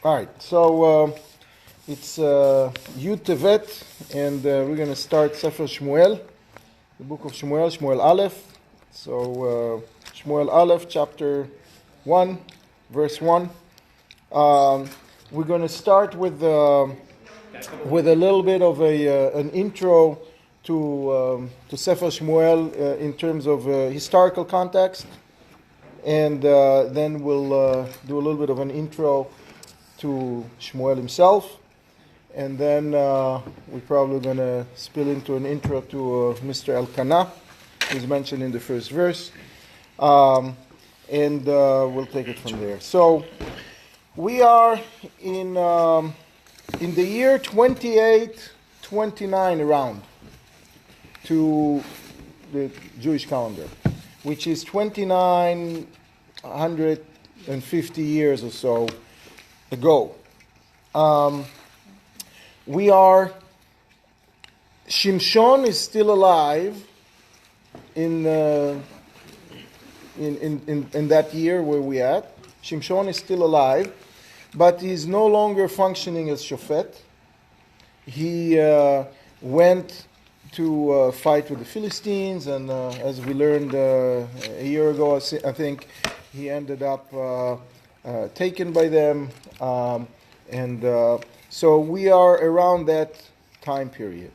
All right, so it's Yud Tevet, and we're going to start Sefer Shmuel, the book of Shmuel, Shmuel Aleph. So Shmuel Aleph, chapter 1, verse 1. We're going to start with a little bit of an intro to Sefer Shmuel in terms of historical context, and then we'll do a little bit of an intro to Shmuel himself, and then we're probably going to spill into an intro to Mr. Elkanah, who's mentioned in the first verse, and we'll take it from there. So we are in the year 2829 around to the Jewish calendar, which is 2950 years or so ago. We are, Shimshon is still alive in that year where we at. Shimshon is still alive, but he's no longer functioning as shofet. He went to fight with the Philistines, and as we learned a year ago, I think he ended up taken by them, and so we are around that time period.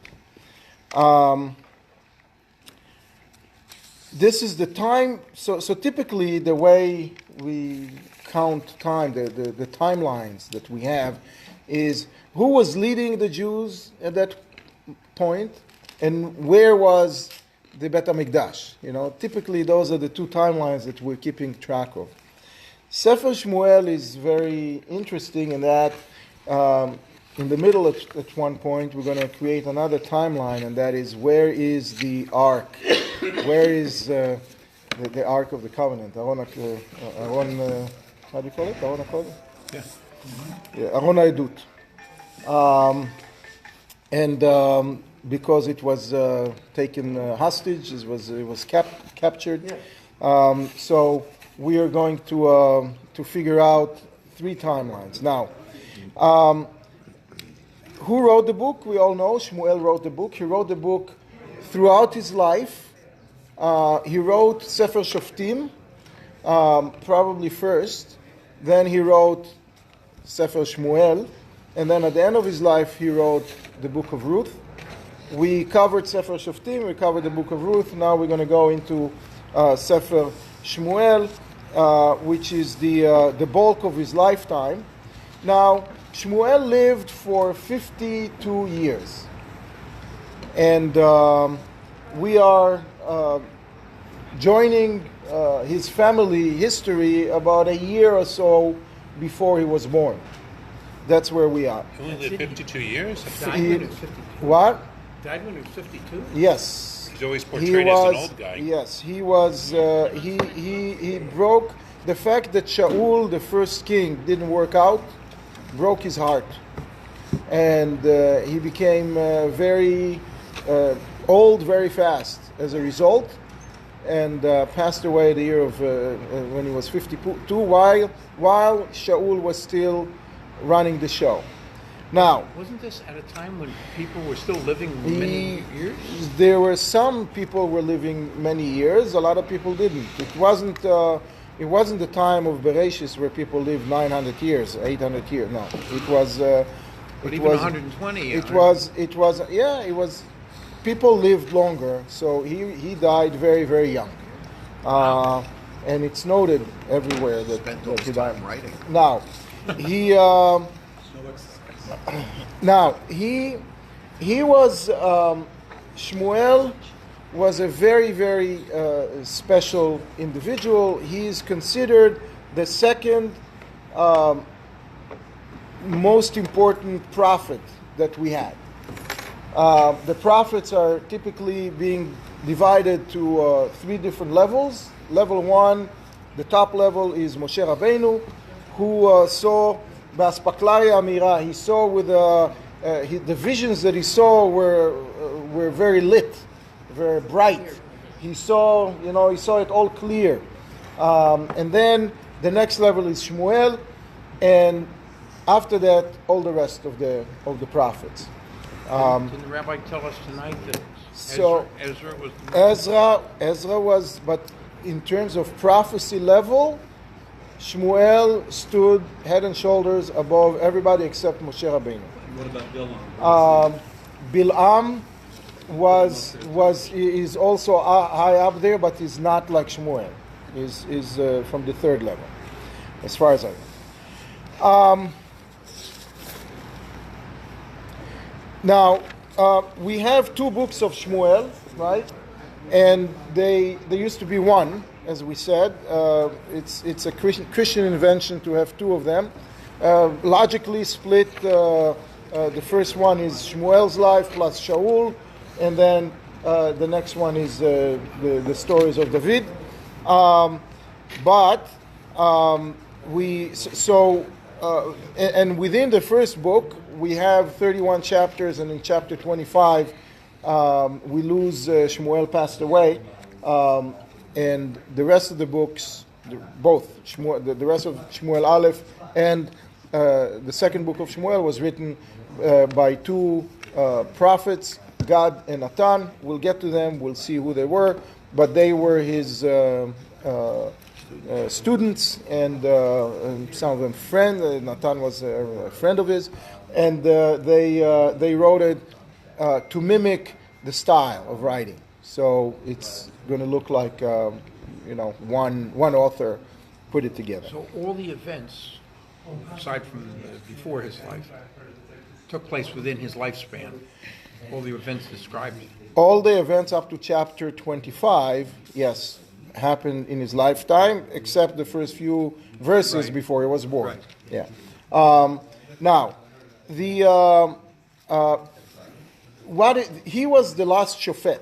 This is the time, so typically the way we count time, the timelines that we have, is who was leading the Jews at that point, and where was the Bet HaMikdash. Typically those are the two timelines that we're keeping track of. Sefer Shmuel is very interesting in that in the middle at one point we're going to create another timeline, and that is where is the Ark? Where is the Ark of the Covenant? Aron, how do you call it? Aron HaKodesh? Yeah, Aron HaEdut. And because it was taken hostage, it was captured. So we are going to figure out three timelines. Now, who wrote the book? We all know Shmuel wrote the book. He wrote the book throughout his life. He wrote Sefer Shoftim, probably first. Then he wrote Sefer Shmuel. And then at the end of his life, he wrote the book of Ruth. We covered Sefer Shoftim, we covered the book of Ruth. Now we're going to go into Sefer Shmuel, which is the bulk of his lifetime. Now, Shmuel lived for 52 years. And we are joining his family history about a year or so before he was born. That's where we are. He only lived 52 years? Died when he was 52. What? Died when he was 52? Yes. He's always portrayed as an old guy. Yes, he was. He broke the fact that Shaul, the first king, didn't work out, broke his heart, and he became very old very fast as a result, and passed away the year of when he was 52, while Shaul was still running the show. Now, wasn't this at a time when people were still living many years? There were some people were living many years. A lot of people didn't. It wasn't the time of Bereshis where people lived 900 years, 800 years. No, it was. But even 120. It was. Yeah, it was. People lived longer, so he died very, very young, and it's noted everywhere that he died. Writing. Now, he was Shmuel was a very, very special individual. He is considered the second most important prophet that we had. The prophets are typically being divided to three different levels. Level one, the top level, is Moshe Rabbeinu, who saw B'aspaklaya Amira. He saw with the visions that he saw were very lit, very bright. He saw it all clear. And then the next level is Shmuel, and After that, all the rest of the prophets. Can the rabbi tell us tonight that So Ezra was the Ezra was, but in terms of prophecy level, Shmuel stood head and shoulders above everybody except Moshe Rabbeinu. What about Bilam? Bilam is also high up there, but is not like Shmuel. Is from the third level, as far as I know. Now we have two books of Shmuel, right? And they used to be one, as we said. It's a Christian invention to have two of them. Logically split. The first one is Shmuel's life plus Shaul, and then the next one is the stories of David. And within the first book we have 31 chapters, and in chapter 25 we lose Shmuel passed away, and the rest of the books, both Shmuel, the rest of Shmuel Aleph and the second book of Shmuel was written by two prophets, Gad and Natan. We'll get to them. We'll see who they were, but they were his students, and some of them friends. Natan was a friend of his, and they wrote it to mimic the style of writing. So it's going to look like one author put it together. So all the events, aside from before his life, took place within his lifespan. All the events described. All the events up to chapter 25, yes, happened in his lifetime, except the first few verses before he was born. Right. Yeah. Now, he was the last shofet.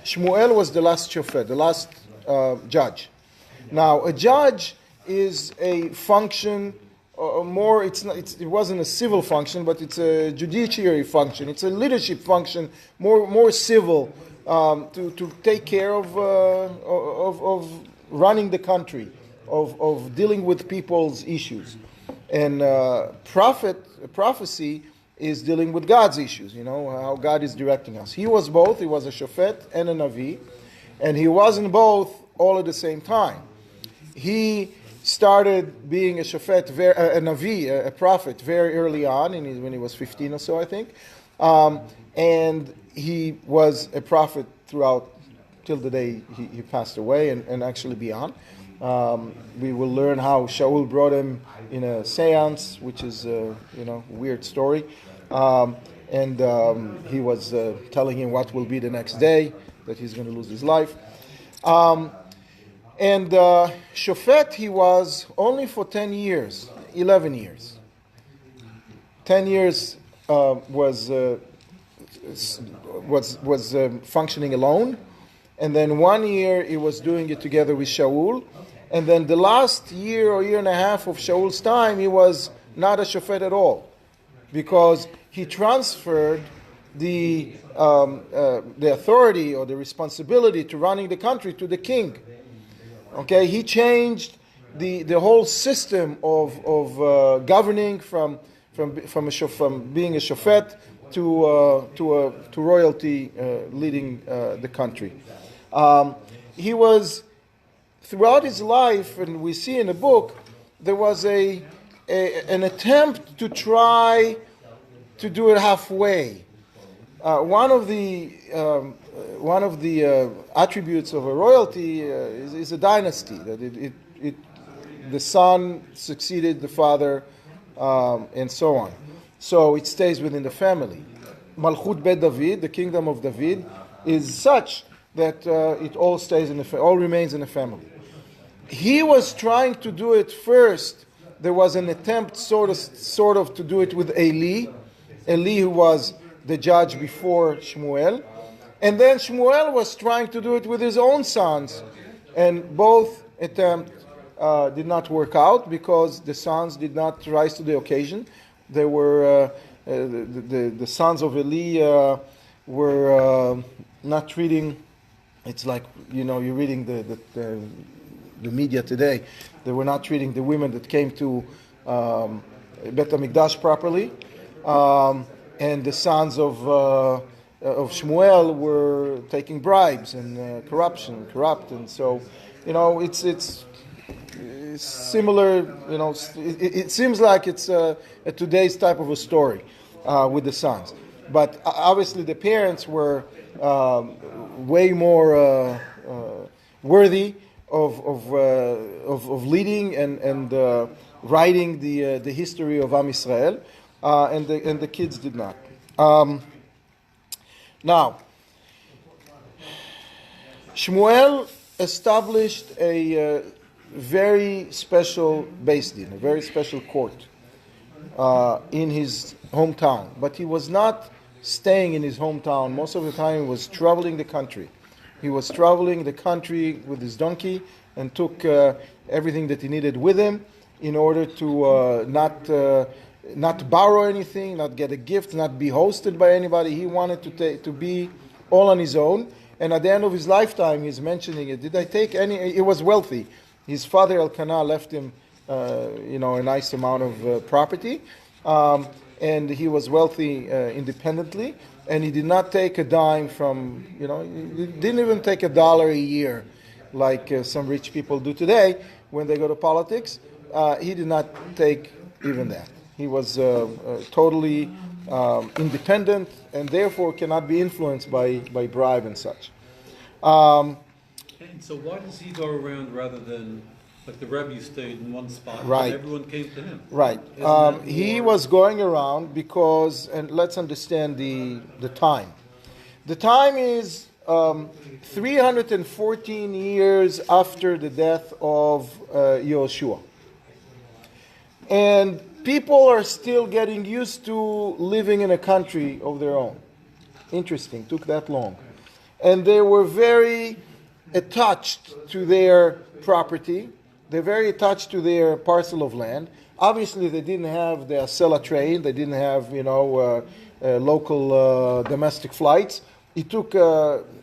Shmuel was the last shofet, the last judge. Now, a judge is a function. It wasn't a civil function, but it's a judiciary function. It's a leadership function, more civil, to take care of running the country, of dealing with people's issues. And prophecy is dealing with God's issues. How God is directing us. He was both. He was a shofet and a navi, and he wasn't both all at the same time. He started being a shofet, a navi, a prophet, very early on, when he was 15 or so, I think. And he was a prophet throughout till the day he passed away, and actually beyond. We will learn how Shaul brought him in a seance, which is a weird story. And he was telling him what will be the next day, that he's going to lose his life. And Shofet he was only for 10 years, 11 years. 10 years was functioning alone, and then 1 year he was doing it together with Shaul, and then the last year or year and a half of Shaul's time he was not a Shofet at all, because he transferred the authority or the responsibility to running the country to the king. Okay, he changed the whole system of governing from being a shofet to royalty leading the country. He was throughout his life, and we see in the book, there was an attempt to try to do it halfway. One of the attributes of a royalty is a dynasty, that the son succeeded the father, and so on. So it stays within the family. Malchut Bet David, the kingdom of David, is such that it all stays all remains in the family. He was trying to do it first. There was an attempt, sort of, to do it with Eli, who was the judge before Shmuel, and then Shmuel was trying to do it with his own sons, and both attempts did not work out because the sons did not rise to the occasion. They were the sons of Eli were not treating. It's like you're reading the media today. They were not treating the women that came to Bet HaMikdash properly. And the sons of Shmuel were taking bribes and corrupt, and so, it's similar. It seems like it's a today's type of a story with the sons, but obviously the parents were way more worthy of leading and writing the history of Am Yisrael. And the kids did not. Now, Shmuel established a very special Beis Din, a very special court in his hometown. But he was not staying in his hometown. Most of the time he was traveling the country. He was traveling the country with his donkey and took everything that he needed with him in order to not borrow anything, not get a gift, not be hosted by anybody. He wanted to be all on his own. And at the end of his lifetime, he's mentioning it. Did I take any? He was wealthy. His father Elkanah left him, a nice amount of property, and he was wealthy independently. And he did not take a dime from, he didn't even take $1 a year, like some rich people do today when they go to politics. He did not take even that. He was totally independent and therefore cannot be influenced by bribe and such. And so why does he go around rather than, like the Rebbe stayed in one spot Right. and everyone came to him? Right. He was going around because, and let's understand the time. The time is 314 years after the death of Yehoshua. And people are still getting used to living in a country of their own. Interesting, took that long. And they were very attached to their property. They're very attached to their parcel of land. Obviously, they didn't have the Acela train. They didn't have, local domestic flights. It took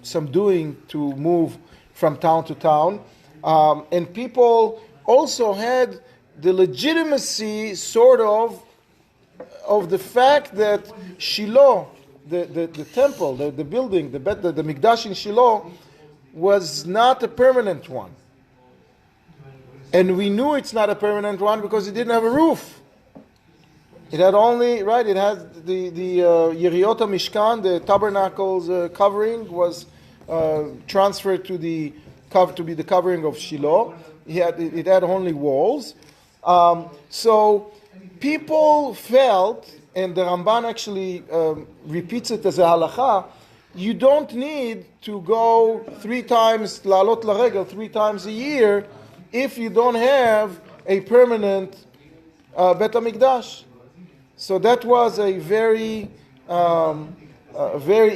some doing to move from town to town. And people also had the legitimacy, sort of the fact that Shiloh, the temple, the building, the Mikdash in Shiloh, was not a permanent one. And we knew it's not a permanent one because it didn't have a roof. It had only, it had the Yeriot HaMishkan, the tabernacle's covering was transferred to be the covering of Shiloh. It had only walls. So people felt, and the Ramban actually repeats it as a halacha, you don't need to go 3 times, la'alot laregel, 3 times a year, if you don't have a permanent Bet HaMikdash. So that was a very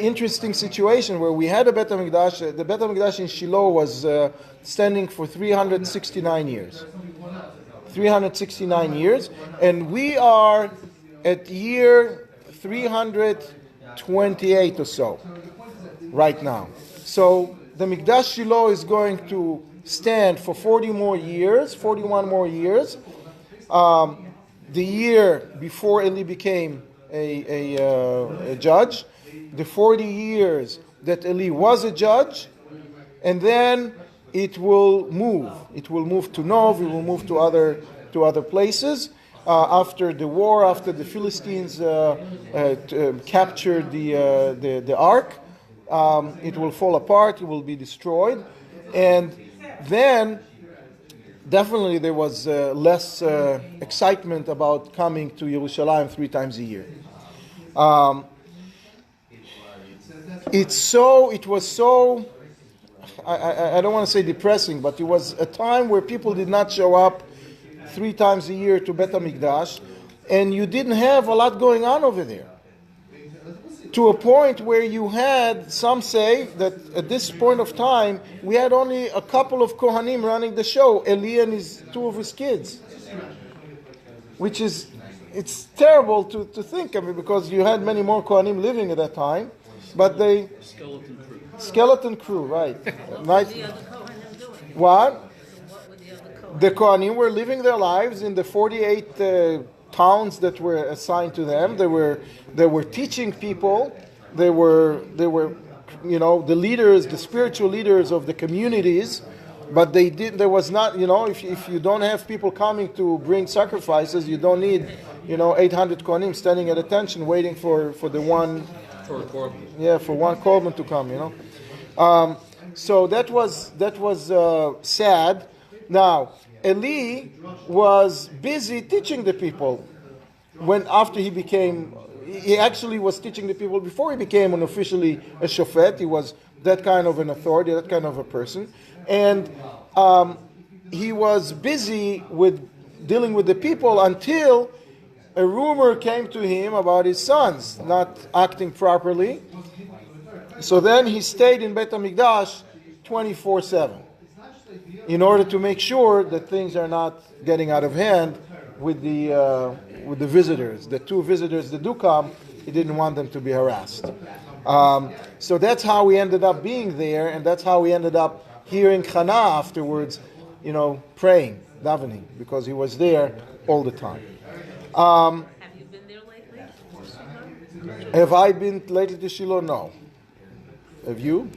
interesting situation where we had a Bet HaMikdash. The Bet HaMikdash in Shiloh was standing for 369 years. 369 years, and we are at year 328 or so right now. So the Mikdash Shiloh is going to stand for 41 more years. The year before Eli became a judge, the 40 years that Eli was a judge, and then it will move. It will move to Nov. It will move to other places. After the war, after the Philistines captured the ark, it will fall apart. It will be destroyed, and then definitely there was less excitement about coming to Yerushalayim 3 times a year. It was so. I don't want to say depressing, but it was a time where people did not show up 3 times a year to Bet HaMikdash, and you didn't have a lot going on over there. To a point where you had, some say that at this point of time, we had only a couple of Kohanim running the show, Eli and 2 of his kids. Which is, it's terrible to think, because you had many more Kohanim living at that time, but they... Skeleton crew, right. What were the other Kohanim doing? What? What were the other Kohanim The Kohanim were living their lives in the 48 towns that were assigned to them. They were teaching people. They were the leaders, the spiritual leaders of the communities. But there was not, if you don't have people coming to bring sacrifices, you don't need, 800 Kohanim standing at attention waiting for the one. For a korban. Yeah, for one korban to come, So that was sad. Now, Eli was busy teaching the people he actually was teaching the people before he became officially a shofet. He was that kind of an authority, that kind of a person. And he was busy with dealing with the people until a rumor came to him about his sons not acting properly. So then he stayed in Beit HaMikdash 24/7 in order to make sure that things are not getting out of hand with the visitors. The two visitors that do come, he didn't want them to be harassed. So that's how we ended up being there, and that's how we ended up hearing Chana afterwards, praying, davening, because he was there all the time. Have you been there lately? Have I been lately to Shiloh? No. Have you?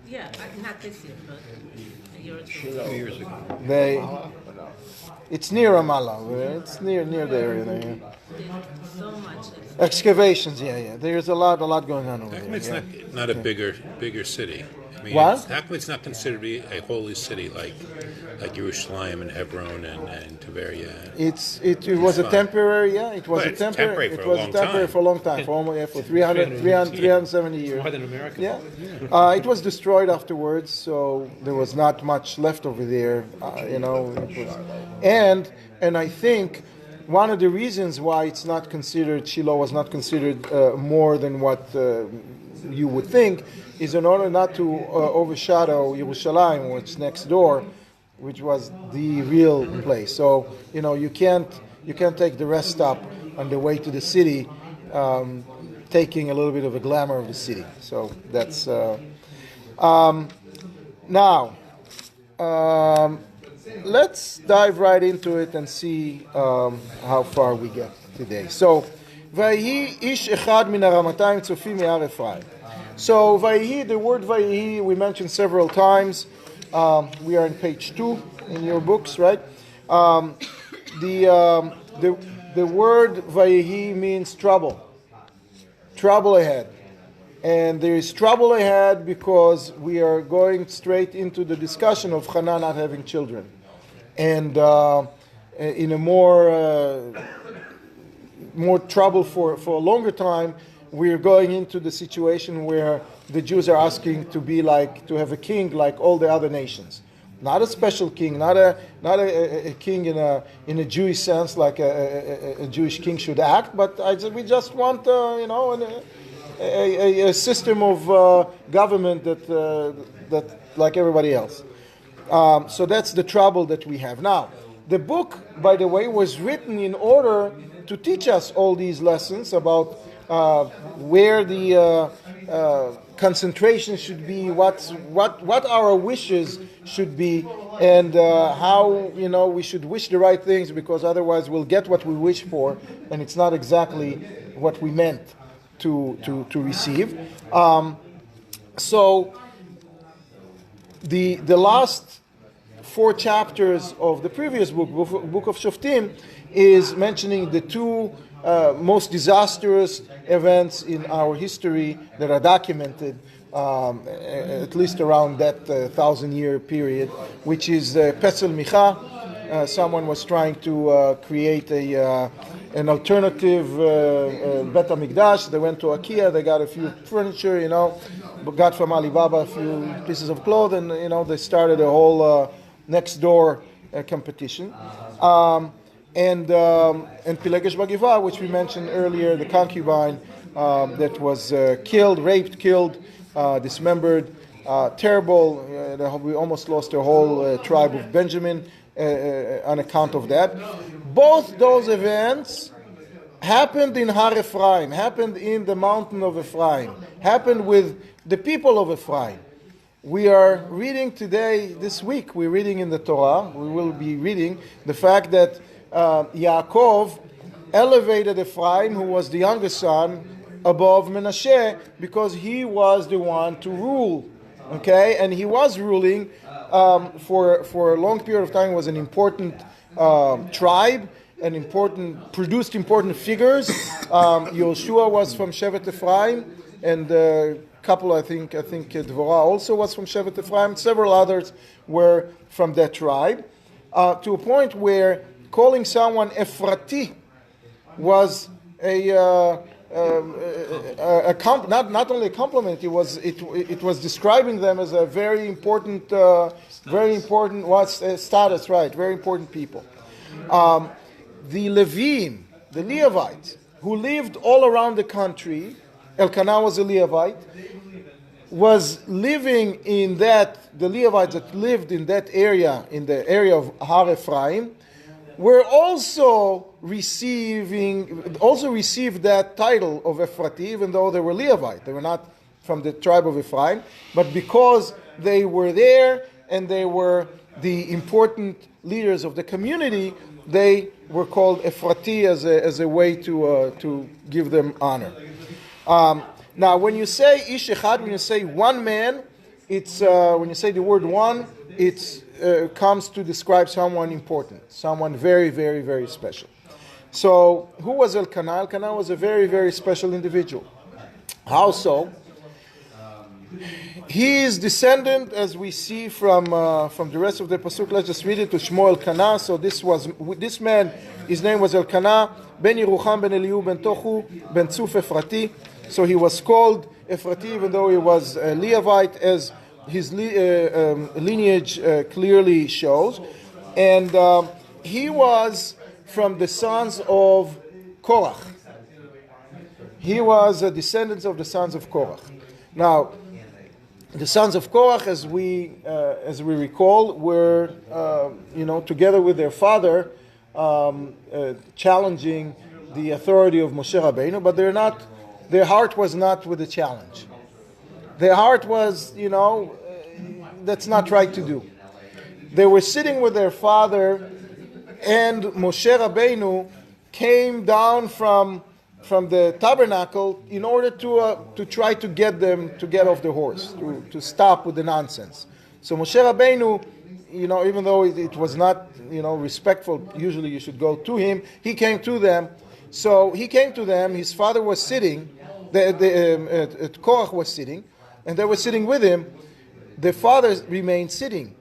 Yeah, not this year, but a year or two. 2 years ago. It's near Ramallah. It's near the area there. Yeah. There's so much. Excavations, yeah. There's a lot going on over How come there. it's Yeah. not a bigger city? I mean, What? How come it's not considered to be a holy city like Yerushalayim and Hebron and Tveria? It was a fine. temporary, yeah. It was But a it's temporary. temporary for It a was long temporary time. for a long time, for 370 years. More than America. Yeah, it was destroyed afterwards, so there was not much left over there. It was, and I think one of the reasons why it's not considered, Shiloh was not considered more than what you would think, is in order not to overshadow Yerushalayim, which is next door, which was the real place. So you can't take the rest stop on the way to the city, taking a little bit of the glamour of the city. So that's now. Let's dive right into it and see how far we get today. So, Vayihi ish echad min haramatayim tzofim me'ar Ephraim. So, Vayihi, the word Vayihi, we mentioned several times. We are on page 2 in your books, right? The word Vayihi means trouble ahead. And there is trouble ahead because we are going straight into the discussion of Hannah not having children. And in a more trouble for a longer time, we're going into the situation where the Jews are asking to have a king like all the other nations. Not a special king, not a king in a Jewish sense like a Jewish king should act, but we just want a system of government that like everybody else. So that's the trouble that we have. Now, the book, by the way, was written in order to teach us all these lessons about where the concentration should be, what our wishes should be, and how we should wish the right things, because otherwise we'll get what we wish for, and it's not exactly what we meant to receive. So the last 4 chapters of the previous book of Shoftim, is mentioning the 2 most disastrous events in our history that are documented, at least around that 1,000-year period, which is Pesel Micha. Someone was trying to create an alternative Bet HaMikdash. They went to IKEA, they got a few furniture, got from Alibaba a few pieces of clothing, and they started a whole next door competition. And Pilegesh Bagiva, which we mentioned earlier, the concubine that was raped, killed, dismembered, terrible. We almost lost the whole tribe of Benjamin on account of that. Both those events happened in Har Ephraim, happened in the mountain of Ephraim, happened with the people of Ephraim. we are reading today, this week, we're reading in the Torah, we will be reading the fact that Yaakov elevated Ephraim, who was the youngest son, above Menashe, because he was the one to rule. Okay, and he was ruling for a long period of time. Was an important tribe, produced important figures. Yoshua was from Shevet Ephraim, and a couple, I think Dvorah also was from Shevet Ephraim. Several others were from that tribe, to a point where calling someone Ephrati was not only a compliment. It was describing them as a very important status, right? Very important people. The Levim, the Levites, who lived all around the country. Elkanah was a Levite. Was living in that. The Levites that lived in that area, in the area of Har Ephraim, were also received that title of Ephrati, even though they were Levite. They were not from the tribe of Ephraim, but because they were there and they were the important leaders of the community, they were called Ephrati as a way to give them honor. Now, when you say Ish Echad, when you say one man, it's when you say the word one, it's comes to describe someone important, someone very, very, very special. So, who was Elkanah? Elkanah was a very, very special individual. How so? He is descendant, as we see from the rest of the pasuk. Let's just read it to Shmuel Elkanah. So this man. His name was Elkanah ben Yerucham ben Elihu ben Tochu ben Tzuf Ephrati. So he was called Ephrati, even though he was a Levite, as his lineage clearly shows. And he was from the sons of Korach. He was a descendant of the sons of Korach. Now, the sons of Korach, as we recall, were together with their father, challenging the authority of Moshe Rabbeinu, but their heart was not with the challenge. Their heart was, that's not right to do. They were sitting with their father, and Moshe Rabbeinu came down from the tabernacle in order to try to get them to get off the horse, to stop with the nonsense. So Moshe Rabbeinu, even though it was not, respectful, usually you should go to him, he came to them. So he came to them, his father was sitting, Korach was sitting, and they were sitting with him. The father remained sitting,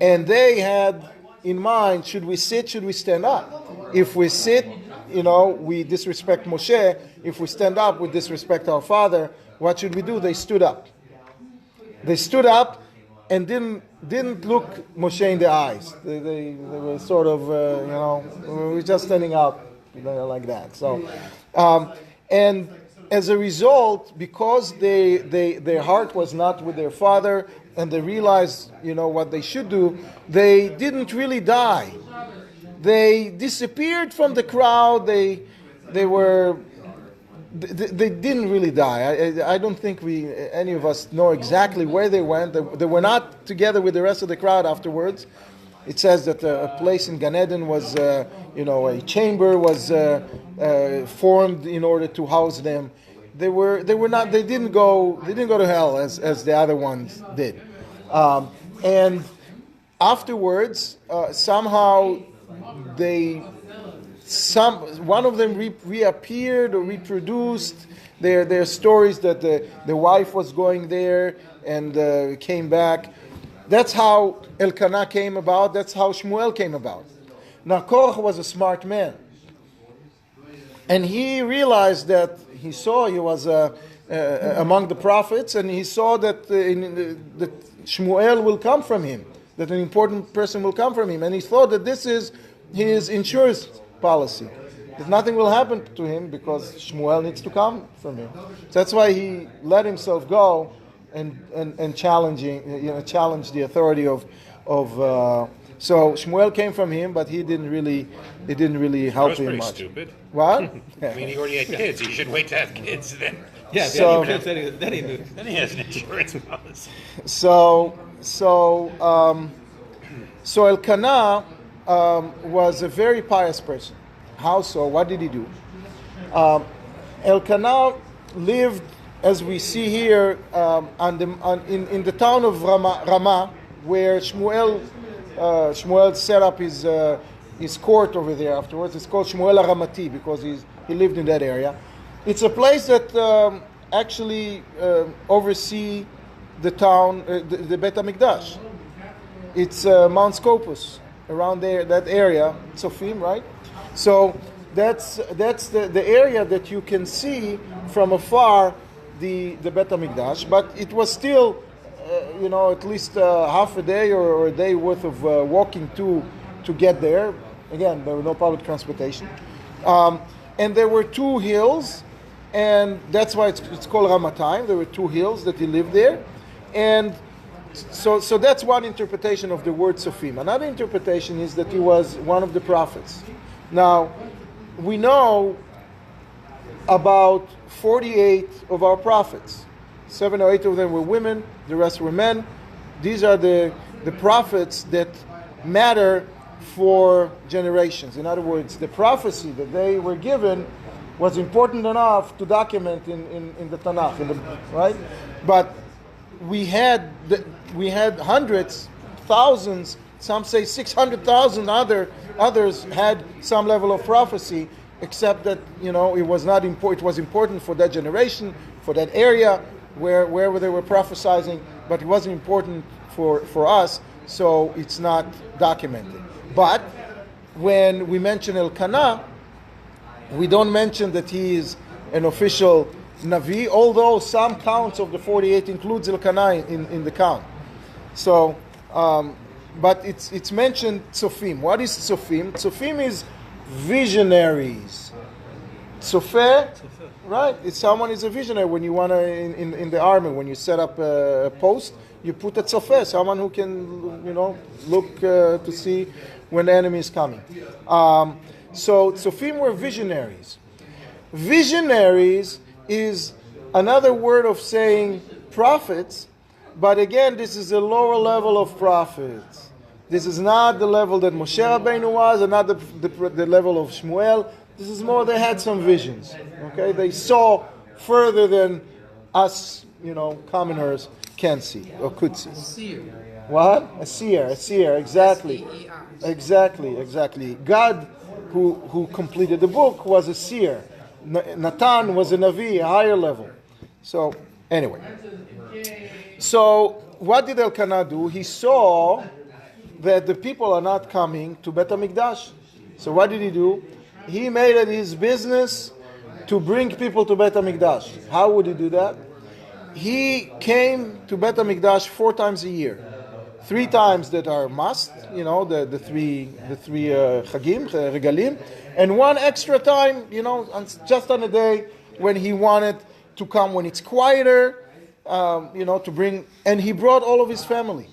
and they had in mind, should we sit, should we stand up? If we sit, we disrespect Moshe. If we stand up, we disrespect our father. What should we do? They stood up. They stood up and didn't look Moshe in the eyes. They were sort of, we were just standing up, like that. So, and as a result, because their heart was not with their father, and they realized, what they should do, they didn't really die. They disappeared from the crowd. They didn't really die. I don't think any of us know exactly where they went. They were not together with the rest of the crowd afterwards. It says that a place in Gan Eden was, a chamber was formed in order to house them. They didn't go to hell as the other ones did. And afterwards, somehow one of them reappeared or reproduced their stories that the wife was going there and came back. That's how Elkanah came about. That's how Shmuel came about. Now Korach was a smart man, and he realized that he was among the prophets, and he saw that that Shmuel will come from him, that an important person will come from him, and he thought that this is his insurance policy, that nothing will happen to him because Shmuel needs to come from him. So that's why he let himself go and challenge the authority of. So Shmuel came from him, but he didn't really help him much. Stupid. What? I mean, he already had kids. He should wait to have kids then. Yeah, So- then he knew. Then he has an insurance policy. So Elkanah was a very pious person. How so? What did he do? Elkanah lived, as we see here, in the town of Ramah, where Shmuel set up his court over there afterwards. It's called Shmuel Aramati because he lived in that area. It's a place that actually oversee the town, the Bet HaMikdash. It's Mount Scopus, around there, that area, Tzofim, right? So that's the area that you can see from afar, the Bet HaMikdash, but it was still, at least half a day or a day worth of walking to get there. Again, there was no public transportation. And there were two hills, and that's why it's called Ramatayim. There were two hills that he lived there. And so that's one interpretation of the word Tzofim. Another interpretation is that he was one of the prophets. Now, we know about 48 of our prophets. 7 or 8 of them were women, the rest were men. These are the prophets that matter for generations. In other words, the prophecy that they were given was important enough to document in the Tanakh, right? But we had hundreds, thousands, some say 600,000 others had some level of prophecy, except that it was not important. It was important for that generation, for that area wherever they were prophesying, but it wasn't important for us, so it's not documented. But when we mention Elkanah, we don't mention that he is an official Navi, although some counts of the 48 includes Elkanah in the count. So, but it's mentioned Tzofim. What is Tzofim? Tzofim is visionaries. Tzofeh, right? It's someone is a visionary. When you want to in the army, when you set up a post, you put a tzofeh, someone who can look to see when the enemy is coming. So Tzofim were visionaries. Visionaries is another word of saying prophets, but again, this is a lower level of prophets. This is not the level that Moshe Rabbeinu was, and not the level of Shmuel. This is more, they had some visions. Okay, they saw further than us, commoners can see or could see. Seer. What? A seer, exactly. Exactly. God, who completed the book, was a seer. Natan was a Navi, a higher level. So, anyway. So, what did Elkanah do? He saw that the people are not coming to Bet HaMikdash. So, what did he do? He made it his business to bring people to Bet HaMikdash. How would he do that? He came to Bet HaMikdash 4 times a year. 3 times that are must, the three chagim, regalim, and 1 extra time, just on a day when he wanted to come, when it's quieter, to bring, and he brought all of his family.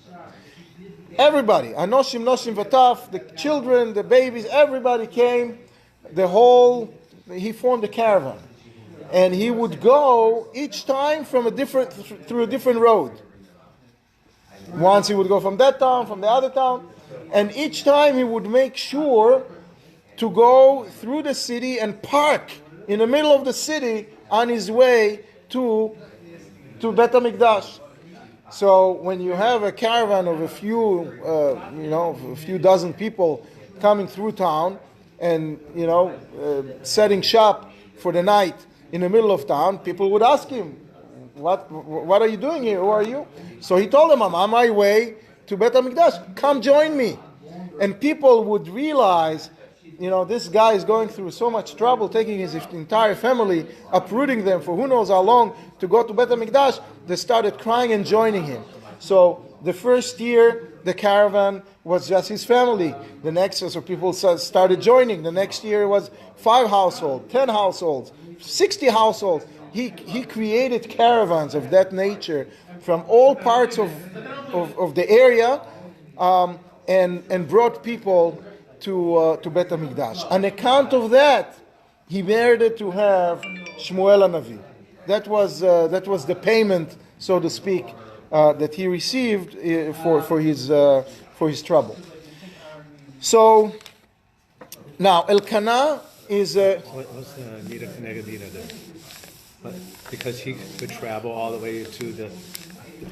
Everybody, Anoshim, Noshim, Vataf, the children, the babies, everybody came. He formed a caravan, and he would go each time through a different road. Once he would go from that town, from the other town, and each time he would make sure to go through the city and park in the middle of the city on his way to Bet HaMikdash. So when you have a caravan of a few dozen people coming through town and setting shop for the night in the middle of town, people would ask him, What are you doing here? Who are you? So he told them, I'm on my way to Bet HaMikdash. Come join me. And people would realize, this guy is going through so much trouble, taking his entire family, uprooting them for who knows how long to go to Bet HaMikdash. They started crying and joining him. So the first year, the caravan was just his family. The next year, so people started joining. The next year, it was 5 households, 10 households, 60 households. He created caravans of that nature from all parts of the area, and brought people to Bet HaMikdash. On account of that, he merited to have Shmuel HaNavi. that was the payment, so to speak, that he received for his trouble. So now Elkanah is What's the Nida Keneged Nida there? Because he could travel all the way to the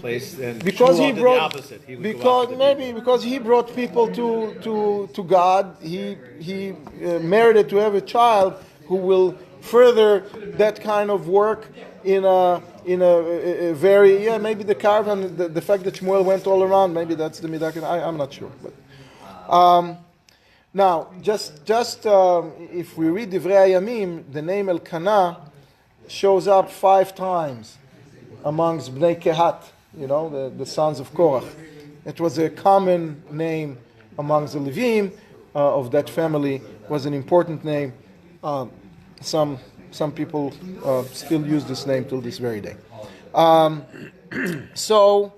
place, and because Shmuel he did brought the opposite. He would go after the people. because he brought people to God. He merited to have a child who will further that kind of work in a very maybe the caravan, the fact that Shmuel went all around, maybe that's the midah. I'm not sure, but now just if we read Divrei Hayamim, the name Elkanah shows up 5 times amongst Bnei Kehat, the sons of Korach. It was a common name amongst the Levim of that family. Was an important name. Some people still use this name till this very day. So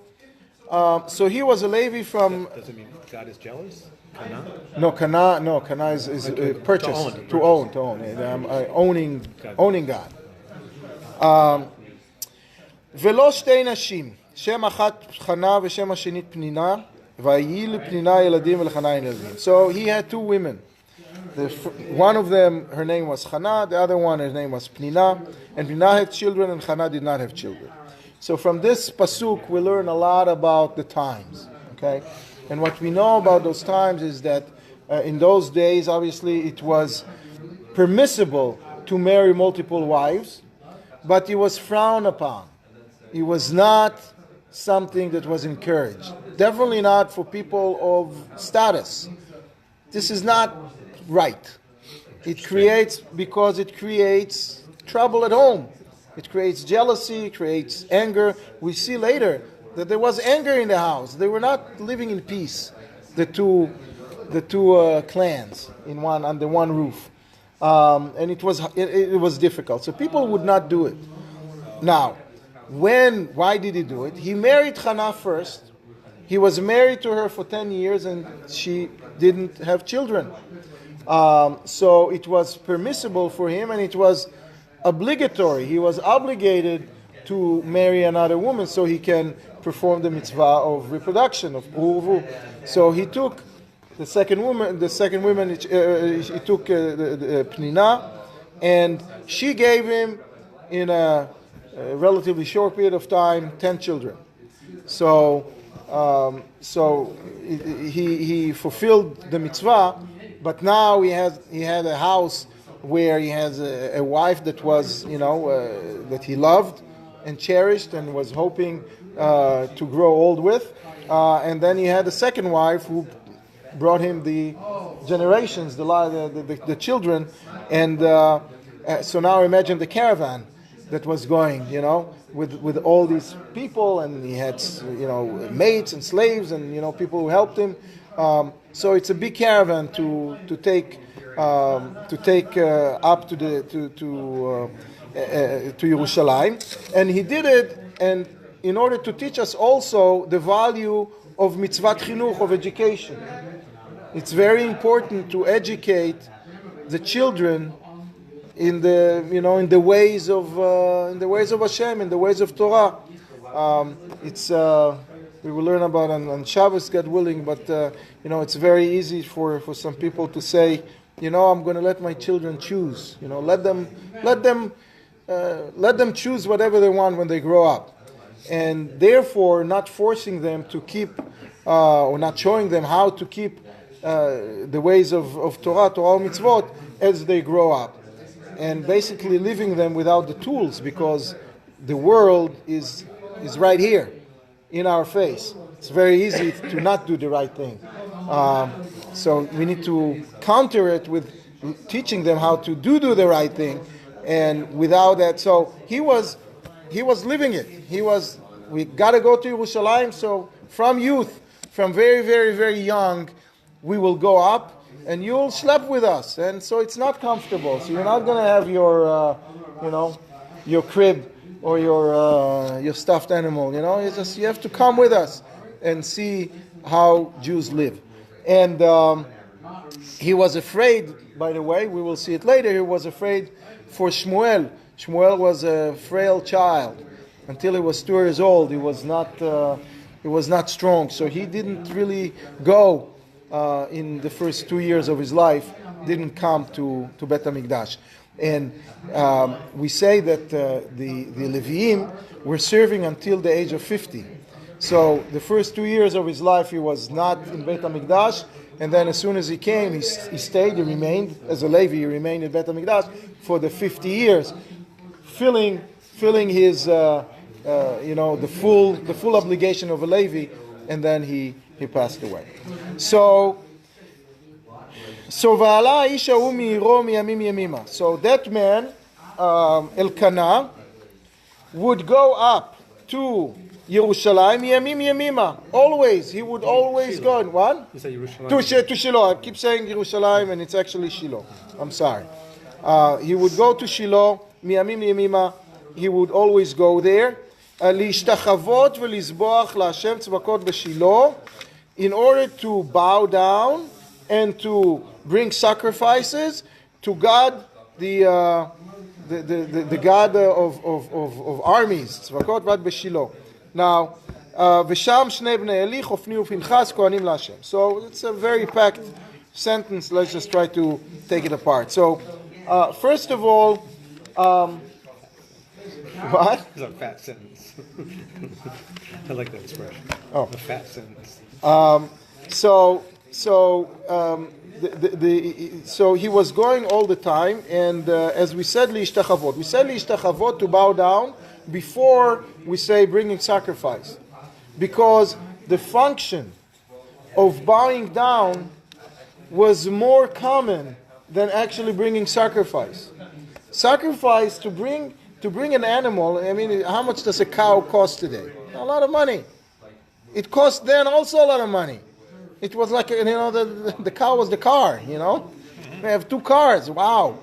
he was a Levi from. Does it mean God is jealous? Kana? No, Kana is purchase, to own, owning God. ולא שתי נשים, שם אחת חנה ושם השנית פנינה, ויהי לפנינה ילדים ולחנה אין ילדים. So he had 2 women. One of them, her name was Chana, the other one, her name was Pnina, and Pnina had children and Chana did not have children. So from this pasuk we learn a lot about the times, okay? And what we know about those times is that in those days, obviously, it was permissible to marry multiple wives, but it was frowned upon. It was not something that was encouraged. Definitely not for people of status. This is not right. It creates trouble at home. It creates jealousy, it creates anger. We see later that there was anger in the house. They were not living in peace, the two clans under one roof. And it was difficult. So people would not do it. Now, why did he do it? He married Hannah first. He was married to her for 10 years and she didn't have children. So it was permissible for him and it was obligatory. He was obligated to marry another woman so he can perform the mitzvah of reproduction, of uruvu. So he took the second woman, he took Pnina, and she gave him, in a relatively short period of time, 10 children. So he fulfilled the mitzvah, but now he had a house where he has a wife that was, that he loved and cherished and was hoping to grow old with. And then he had a second wife who brought him the generations, the children. And so now imagine the caravan that was going, with all these people, and he had, mates and slaves and, people who helped him. So it's a big caravan to take up to Yerushalayim, and he did it, and in order to teach us also the value of mitzvat chinuch, of education. It's very important to educate the children in the ways of Hashem, in the ways of Torah. We will learn about on Shabbos, God willing, but it's very easy for some people to say, I'm going to let my children choose. Let them choose whatever they want when they grow up, and therefore not forcing them to keep, or not showing them how to keep the ways of Torah mitzvot as they grow up, and basically leaving them without the tools, because the world is right here in our face. It's very easy to not do the right thing. So we need to counter it with teaching them how to do the right thing, and without that, so he was living it. We got to go to Yerushalayim. So from youth, from very, very, very young, we will go up, and you'll sleep with us. And so it's not comfortable. So you're not going to have your, your crib or your stuffed animal. You have to come with us and see how Jews live. And he was afraid, by the way, we will see it later, he was afraid for Shmuel. Shmuel was a frail child. Until he was 2 years old, he was not strong. So he didn't really go in the first 2 years of his life, didn't come to Bet HaMikdash. And we say that the Leviim were serving until the age of 50. So the first 2 years of his life, he was not in Bet HaMikdash. And then as soon as he came, he stayed, he remained, as a Levi, he remained in Bet HaMikdash for the 50 years, filling his, the full obligation of a Levi, and then he passed away. So ועלה האיש ההוא מעירו מימים ימימה. So that man, Elkanah, would go up to Yerushalayim מימים ימימה. Always, he would always go. What? You say Yerushalayim. To Shiloh. I keep saying Yerushalayim, and it's actually Shiloh. I'm sorry. He would go to Shiloh מימים ימימה. He would always go there. להשתחוות ולזבוח להשם צבקות בשילה, in order to bow down and to bring sacrifices to God, the God of armies. צבקות ועד בשילה. Now, ושם שני בני אלי חופני ופנחס כהנים להשם. So it's a very packed sentence. Let's just try to take it apart. So, first of all, what? It's a fat sentence. I like that expression. Oh. A fat sentence. So he was going all the time, and as we said, li'ishtachavot. We said li'ishtachavot to bow down before we say bringing sacrifice, because the function of bowing down was more common than actually bringing sacrifice. Sacrifice, to bring an animal, I mean, how much does a cow cost today? A lot of money. It cost then also a lot of money. It was like, the cow was the car, We have 2 cars, wow.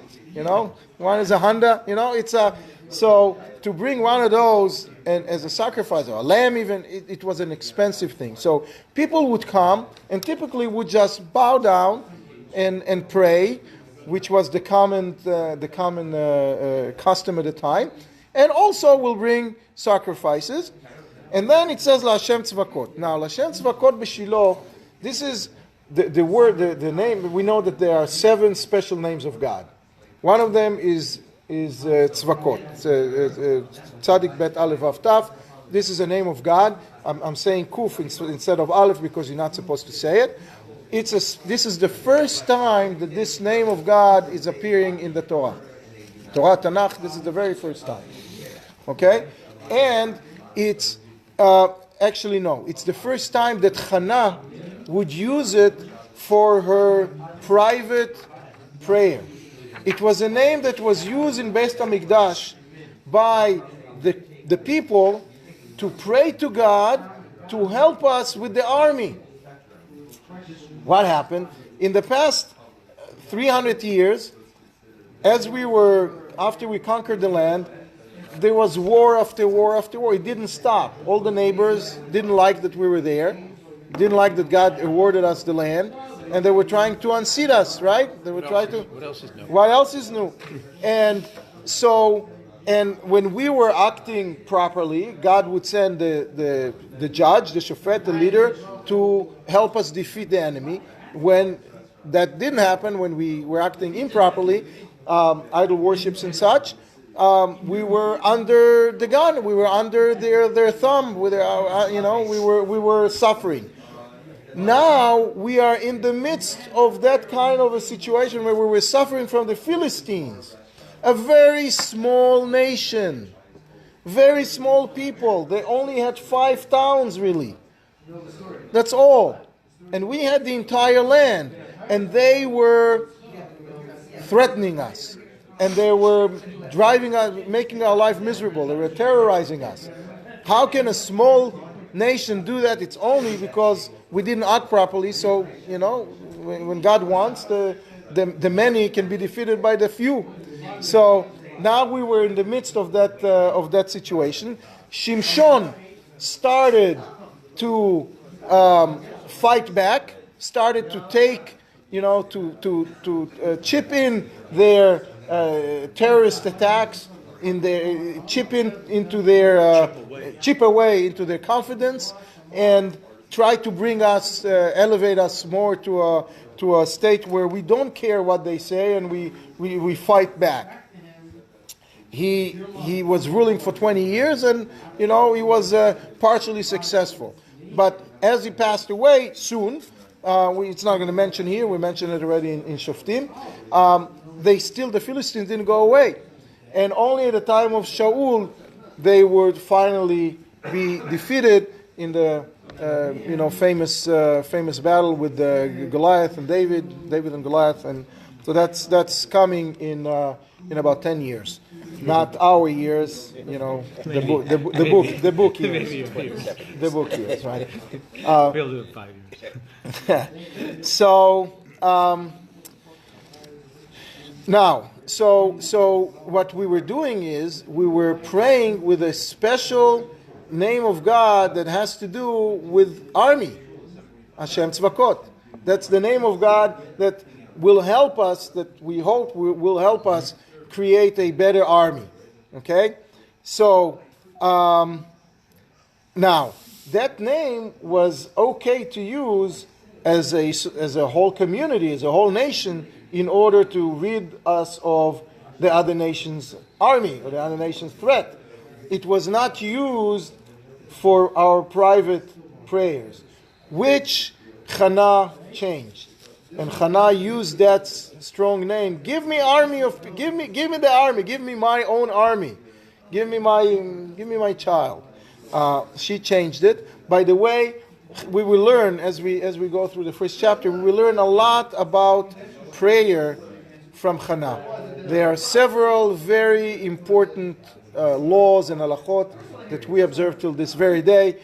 One is a Honda, so to bring one of those and as a sacrifice, or a lamb even, it was an expensive thing. So people would come and typically would just bow down and pray, which was the common custom at the time, and also will bring sacrifices. And then it says LaHashem Tzvakot. Now, LaHashem Tzvakot b'Shiloh, this is the word, the name. We know that there are 7 special names of God. One of them is Tzvakot. Tzadik Bet Aleph Vav Tav. This is a name of God. I'm saying Kuf instead of Aleph because you're not supposed to say it. This is the first time that this name of God is appearing in the Torah. Torah Tanakh, this is the very first time. Okay? And it's, actually no, it's the first time that Hannah would use it for her private prayer. It was a name that was used in Bet HaMikdash by the people to pray to God to help us with the army. What happened? In the past 300 years, after we conquered the land, there was war after war after war. It didn't stop. All the neighbors didn't like that we were there, didn't like that God awarded us the land, and they were trying to unseat us, right? They were trying to. What else is new? What else is new? And when we were acting properly, God would send the judge, the shofet, the leader, to help us defeat the enemy. When that didn't happen, when we were acting improperly, idol worships and such, we were under the gun. We were under their thumb. We were suffering. Now we are in the midst of that kind of a situation where we were suffering from the Philistines, a very small nation, very small people. They only had 5 towns really. That's all. And we had the entire land, and they were threatening us. And they were driving us, making our life miserable. They were terrorizing us. How can a small nation do that? It's only because we didn't act properly. So, when God wants, the many can be defeated by the few. So now we were in the midst of that situation. Shimshon started to fight back, started to take to chip in their terrorist attacks, chip away into their confidence, and try to bring us, elevate us more to a state where we don't care what they say and we fight back. He was ruling for 20 years, and he was partially successful. But as he passed away soon, it's not going to mention here. We mentioned it already in Shoftim. The Philistines didn't go away, and only at the time of Shaul they would finally be defeated in the famous battle with Goliath and David and Goliath, and so that's coming in about 10 years, not our years, the book years, the book years, right? We'll do it 5 years. So now, so what we were doing is we were praying with a special name of God that has to do with army, Hashem Tzvakot. That's the name of God that will help us, that we hope will help us create a better army. Okay? So, now, that name was okay to use as a whole community, as a whole nation, in order to rid us of the other nation's army or the other nation's threat. It was not used for our private prayers, which Chana changed. And Chana used that strong name. Give me the army, give me my own army. Give me my child. She changed it. By the way, we will learn as we go through the first chapter, we will learn a lot about prayer from Chana. There are several very important laws and halachot that we observe till this very day.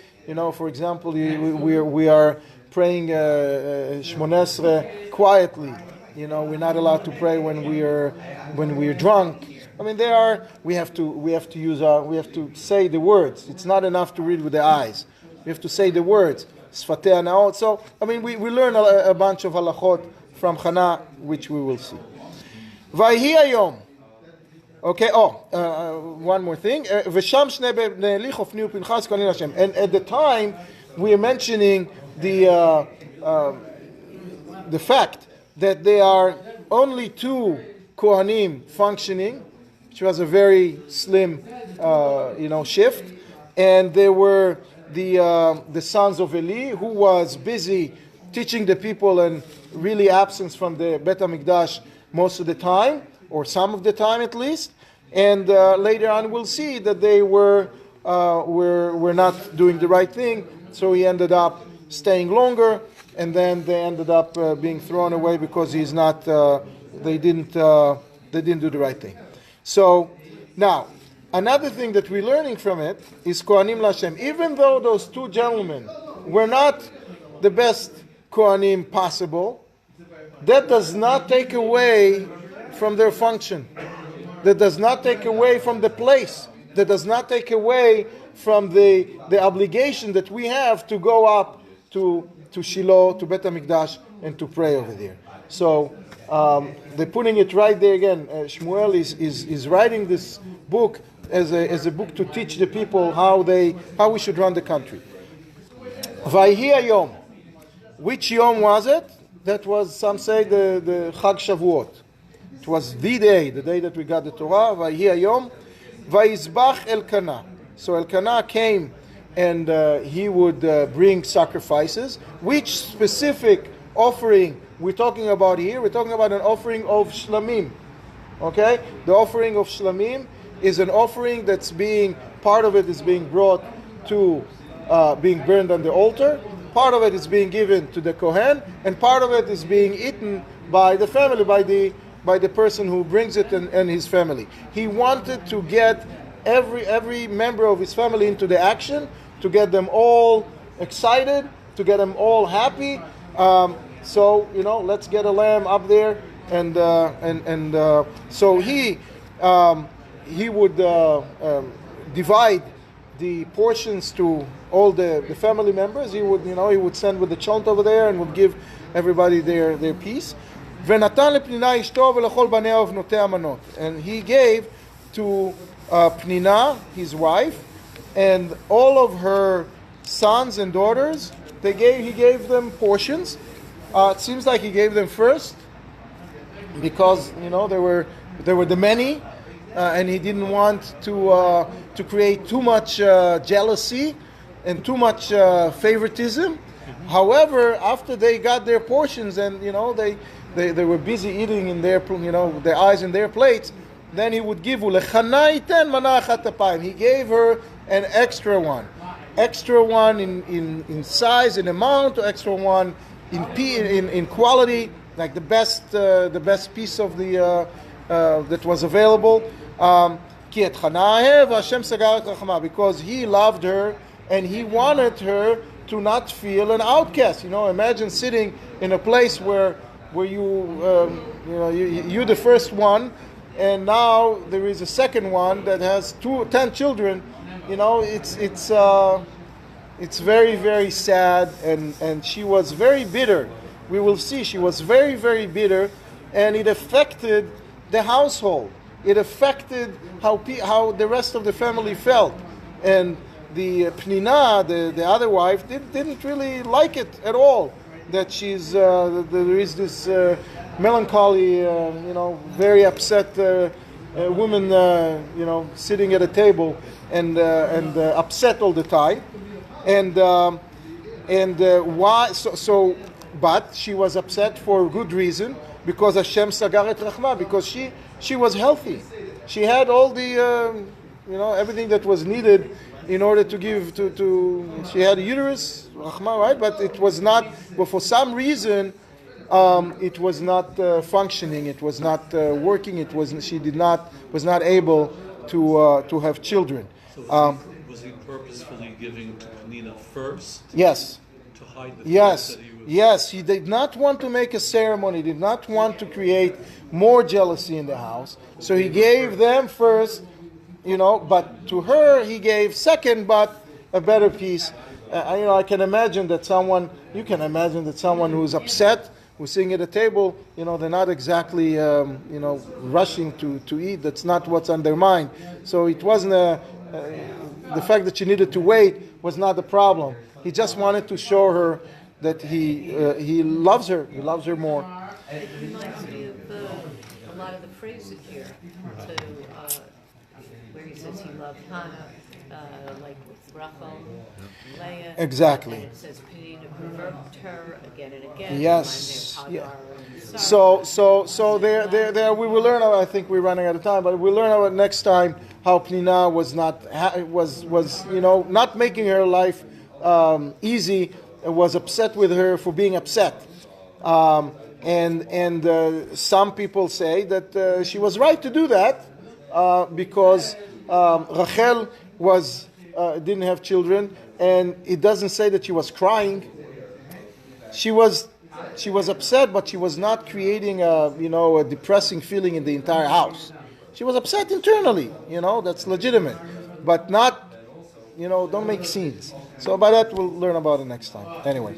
For example, we are praying Shmoneh Esrei quietly. We're not allowed to pray when we're drunk. I mean, we have to say the words. It's not enough to read with the eyes. We have to say the words. Sfatei Naot. So, I mean, we learn a bunch of halachot from Chana, which we will see. Vayhi hayom. Okay. One more thing. V'sham shnei bnei Eli Chofni uPinchas kohanim Hashem. And at the time, we are mentioning the fact that there are only 2 kohanim functioning, which was a very slim, shift, and there were the sons of Eli, who was busy teaching the people and really absent from the Bet HaMikdash most of the time, or some of the time at least. And later on, we'll see that they were not doing the right thing. So he ended up staying longer, and then they ended up being thrown away because he's not. They didn't do the right thing. So now, another thing that we're learning from it is Kohanim Lashem. Even though those 2 gentlemen were not the best Kohanim possible, that does not take away from their function. That does not take away from the place. That does not take away from the obligation that we have to go up to Shiloh, to Bet HaMikdash, and to pray over there. So they're putting it right there again. Shmuel is writing this book as a book to teach the people how we should run the country. Vayhi hayom. Which yom was it? That was, some say, the Chag Shavuot. It was the day that we got the Torah. Vayhi hayom. Vayizbach Elkanah. So Elkanah came and he would bring sacrifices. Which specific offering we're talking about here? We're talking about an offering of shlamim. Okay? The offering of shlamim is an offering that's part of it is being brought to being burned on the altar. Part of it is being given to the Kohen, and part of it is being eaten by the family, by the person who brings it and his family. He wanted to get every member of his family into the action, to get them all excited, to get them all happy. So let's get a lamb up there, and so he would divide the portions to all the family members. He would send with the chant over there and would give everybody their piece. ונתן לפנינה אשתו ולכל בניה ובנותיה מנות. And he gave to Pnina, his wife, and all of her sons and daughters, he gave them portions. It seems like he gave them first, because there were the many, and he didn't want to create too much jealousy and too much favoritism. However, after they got their portions and they were busy eating in their their eyes in their plates, then he would give he gave her an extra one in size and amount, extra one in quality, like the best piece of the that was available. Because he loved her and he wanted her to not feel an outcast. Imagine sitting in a place where you're the first one, and now there is a second one that has 10 children. It's very, very sad, and she was very bitter. We will see she was very, very bitter, and it affected the household. It affected how the rest of the family felt, and the Pnina, the other wife, didn't really like it at all. That there is this melancholy, very upset woman, sitting at a table and upset all the time, and why? So, but she was upset for good reason, because Hashem sagar et rachma, because she was healthy. She had all the everything that was needed in order to give to she had a uterus, rachma, right? But it was not. But for some reason, it was not functioning. It was not working. She was not able to have children. So was he purposefully giving to Penina first? Yes. To hide the Yes. fact that he was... Yes, he did not want to make a ceremony, did not want to create more jealousy in the house. So he gave them first, but to her he gave second, but a better piece. I can imagine that you can imagine that someone who's upset, who's sitting at a table, they're not exactly, rushing to eat. That's not what's on their mind. So it wasn't the fact that she needed to wait was not the problem. He just wanted to show her that he loves her. He loves her more. It reminds me of a lot of the phrases here, where he says he loved Hannah, like with Rachel, Leah. Exactly. And it says Penina provoked her again and again. Yes. Reminds me of Hagar and Sarah. So there we will learn. I think we're running out of time, but we'll learn about next time how Penina was not making her life easy. Was upset with her for being upset, and some people say that she was right to do that because Rachel didn't have children, and it doesn't say that she was crying. She was upset, but she was not creating a depressing feeling in the entire house. She was upset internally, that's legitimate, but not, don't make scenes. So by that we'll learn about it next time. Anyway.